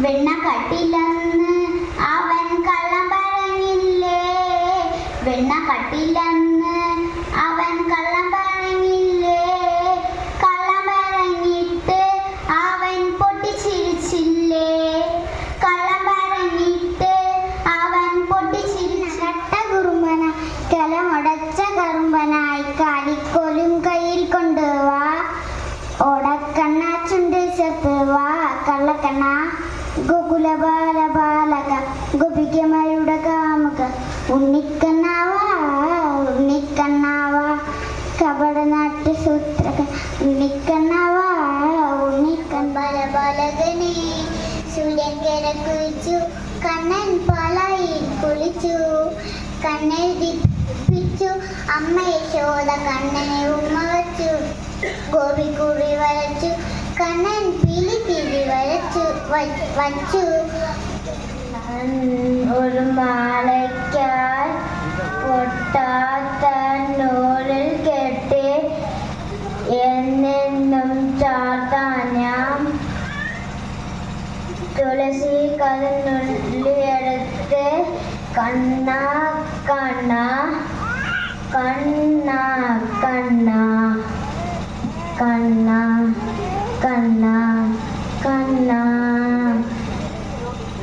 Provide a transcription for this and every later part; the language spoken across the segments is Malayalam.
വെണ്ണ കട്ടില്ലെന്ന് അവൻ കള്ളം പറഞ്ഞില്ലേ, വെണ്ണ കട്ടില്ലെന്ന് അവൻ കള്ളം പറഞ്ഞില്ലേ, കള്ളം പറഞ്ഞിട്ട് അവൻ പൊട്ടിച്ചിരിച്ചില്ലേ, കള്ളം പറഞ്ഞിട്ട് അവൻ പൊട്ടിച്ചിരിച്ച കുറുമ്പന കലമുടച്ച കറുമ്പനായി കാലിക്കോലും കയ്യിൽ കൊണ്ടുവാ, ഓടക്കണ്ണ ചുണ്ട് ചേർത്ത് വാ കള്ളക്കണ്ണ ഗോകുല ബാല ബാലക ഗോപികമാരുടെ കാമുക ഉണ്ണിക്കണ്ണാവാ ഉണ്ണിക്കണ്ണാവാ കപടനാട്യ സൂത്രക ഉണ്ണിക്കണ്ണാവാ ഉണ്ണിക്കണ്ണ ബാല ബാലകനെ സൂര്യൻ കിഴക്കുച്ചു കണ്ണൻ പാലായിൽ കുളിച്ചു, കണ്ണെഴുതിപ്പിച്ചു അമ്മ യശോദ കണ്ണനെ ഉമ്മ വച്ചു, ഗോപിക്കുറി വരച്ചു കണ്ണൻ പിലിത്തിരി വച്ചു, ഒരു മാലയ്ക്കായി പൊട്ടാത്ത നൂലിൽ കെട്ടി എന്നെന്നും ചാർത്താനാം തുളസി കതിനുള്ളിയെടുത്ത് കണ്ണ കണ്ണ കണ്ണ കണ്ണ കണ്ണ കണ്ണ കണ്ണ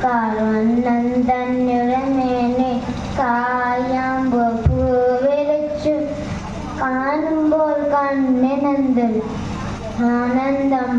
കാർവണ്ണന്തന്നുരമേനെ കായാമ്പ് പൂവിളിച്ചു, കാണുമ്പോൾ കണ്ണിനെന്തും ആനന്ദം